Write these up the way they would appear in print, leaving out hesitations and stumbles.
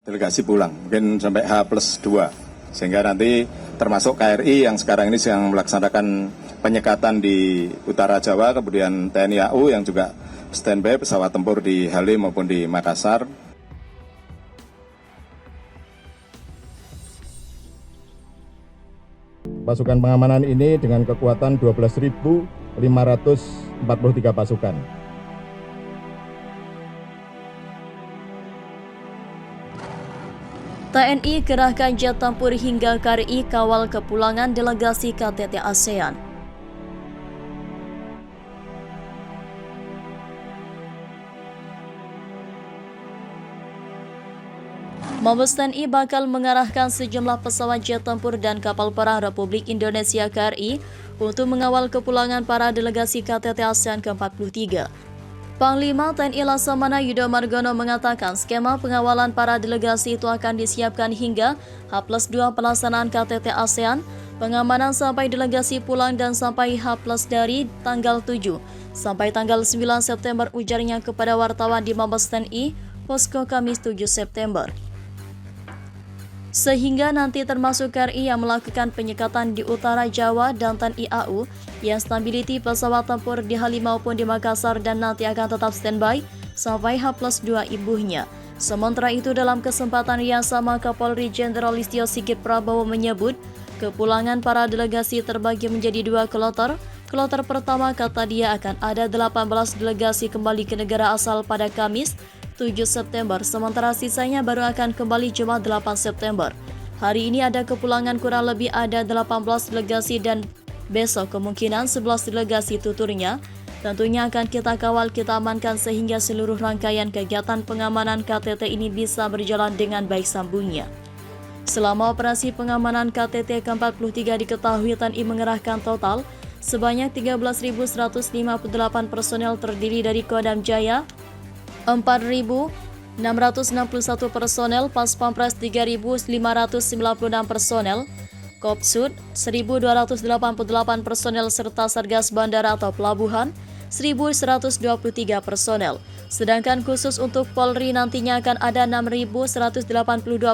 Delegasi pulang, mungkin sampai H+2, sehingga nanti termasuk KRI yang sekarang ini sedang melaksanakan penyekatan di Utara Jawa, kemudian TNI AU yang juga standby pesawat tempur di Halim maupun di Makassar. Pasukan pengamanan ini dengan kekuatan 12.543 pasukan. TNI kerahkan jet tempur hingga KRI kawal kepulangan delegasi KTT ASEAN. Mabes TNI bakal mengarahkan sejumlah pesawat jet tempur dan kapal perang Republik Indonesia KRI untuk mengawal kepulangan para delegasi KTT ASEAN ke-43. Panglima TNI Laksamana Yudo Margono mengatakan skema pengawalan para delegasi itu akan disiapkan hingga H+2 pelaksanaan KTT ASEAN, pengamanan sampai delegasi pulang dan sampai H+ dari tanggal 7 sampai tanggal 9 September ujarnya kepada wartawan di Mabes TNI, Posko Kamis 7 September. Sehingga nanti termasuk KRI yang melakukan penyekatan di Utara Jawa dan TNI AU yang stability pesawat tempur di Halim maupun di Makassar dan nanti akan tetap standby sampai H+2 ibunya. Sementara itu dalam kesempatan yang sama Kapolri Jenderal Listio Sigit Prabowo menyebut kepulangan para delegasi terbagi menjadi 2 kloter. Kloter pertama kata dia akan ada 18 delegasi kembali ke negara asal pada Kamis 7 September, sementara sisanya baru akan kembali Jumat 8 September. Hari ini ada kepulangan kurang lebih ada 18 delegasi dan besok kemungkinan 11 delegasi tuturnya. Tentunya akan kita kawal, kita amankan sehingga seluruh rangkaian kegiatan pengamanan KTT ini bisa berjalan dengan baik, sambungnya. Selama operasi pengamanan KTT ke-43 diketahui TNI mengerahkan total sebanyak 13.158 personel terdiri dari Kodam Jaya 4.661 personel, Pas Pampres 3.596 personel, Kopsud 1.288 personel serta Satgas Bandara atau Pelabuhan 1.123 personel. Sedangkan khusus untuk Polri nantinya akan ada 6.182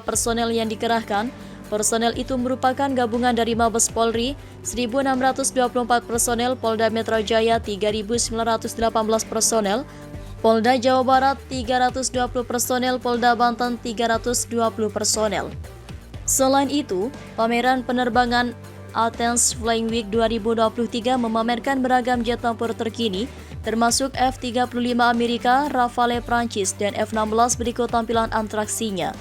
personel yang dikerahkan. Personel itu merupakan gabungan dari Mabes Polri 1.624 personel, Polda Metro Jaya 3.918 personel, Polda Jawa Barat 320 personel, Polda Banten 320 personel. Selain itu, pameran penerbangan Athens Flying Week 2023 memamerkan beragam jet tempur terkini, termasuk F-35 Amerika, Rafale Prancis, dan F-16 berikut tampilan atraksinya.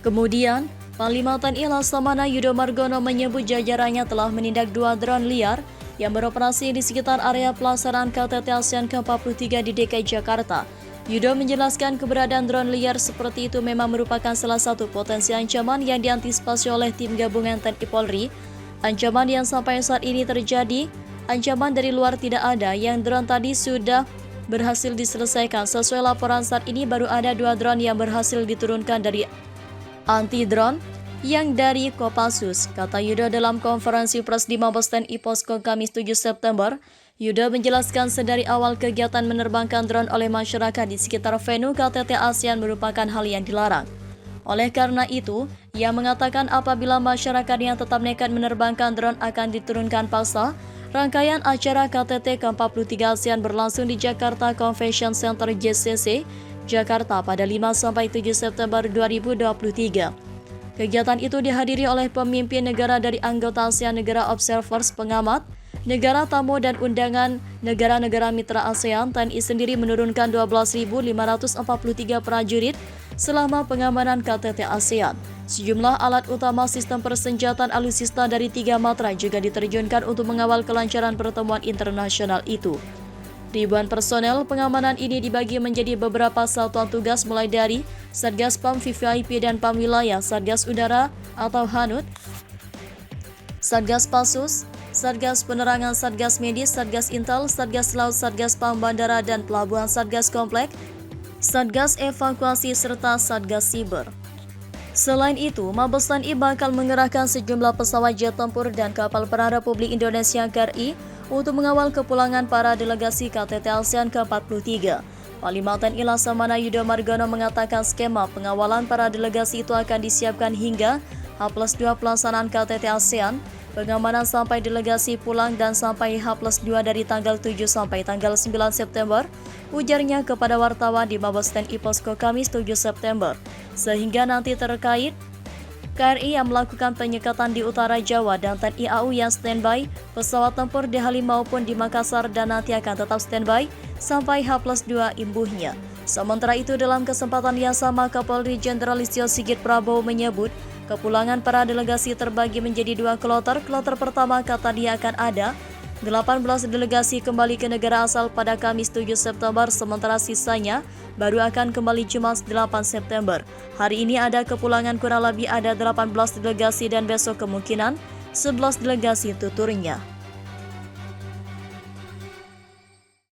Kemudian, Panglima TNI Laksamana Yudo Margono menyebut jajarannya telah menindak 2 drone liar yang beroperasi di sekitar area pelaksanaan KTT ASEAN ke-43 di DKI Jakarta. Yudo menjelaskan keberadaan drone liar seperti itu memang merupakan salah satu potensi ancaman yang diantisipasi oleh tim gabungan TNI Polri. Ancaman yang sampai saat ini terjadi, ancaman dari luar tidak ada, yang drone tadi sudah berhasil diselesaikan. Sesuai laporan saat ini baru ada 2 drone yang berhasil diturunkan dari anti-drone yang dari Kopassus, kata Yudo dalam konferensi pers di Mabes TNI Posko Kamis 7 September. Yudo menjelaskan sedari awal kegiatan menerbangkan drone oleh masyarakat di sekitar venue KTT ASEAN merupakan hal yang dilarang. Oleh karena itu, ia mengatakan apabila masyarakat yang tetap nekat menerbangkan drone akan diturunkan paksa. Rangkaian acara KTT ke-43 ASEAN berlangsung di Jakarta Convention Center JCC, Jakarta pada 5-7 September 2023. Kegiatan itu dihadiri oleh pemimpin negara dari anggota ASEAN, negara observers, pengamat, negara tamu dan undangan negara-negara mitra ASEAN. TNI sendiri menurunkan 12.543 prajurit selama pengamanan KTT ASEAN. Sejumlah alat utama sistem persenjataan alutsista dari 3 matra juga diterjunkan untuk mengawal kelancaran pertemuan internasional itu. Ribuan personel pengamanan ini dibagi menjadi beberapa satuan tugas mulai dari Satgas PAM VVIP dan PAM Wilayah, Satgas Udara atau HANUT, Satgas Pasus, Satgas Penerangan, Satgas Medis, Satgas Intel, Satgas Laut, Satgas PAM Bandara dan Pelabuhan, Satgas Komplek, Satgas Evakuasi, serta Satgas Siber. Selain itu, Mabes TNI bakal mengerahkan sejumlah pesawat jet tempur dan kapal perang Republik Indonesia KRI untuk mengawal kepulangan para delegasi KTT ASEAN ke-43. Panglima TNI Laksamana Yudo Margono mengatakan skema pengawalan para delegasi itu akan disiapkan hingga H+2 pelaksanaan KTT ASEAN, pengamanan sampai delegasi pulang dan sampai H+2 dari tanggal 7 sampai tanggal 9 September, ujarnya kepada wartawan di Mabes TNI Posko Kamis 7 September. Sehingga nanti terkait KRI yang melakukan penyekatan di utara Jawa dan TNI AU yang standby, pesawat tempur di Halim maupun di Makassar dan nanti akan tetap standby sampai H+2 imbuhnya. Sementara itu dalam kesempatan yang sama Kapolri Jenderal Listio Sigit Prabowo menyebut kepulangan para delegasi terbagi menjadi 2 kloter. Kloter pertama kata dia akan ada 18 delegasi kembali ke negara asal pada Kamis 7 September, sementara sisanya baru akan kembali Jumat 8 September. Hari ini ada kepulangan kurang lebih ada 18 delegasi dan besok kemungkinan 11 delegasi tuturnya.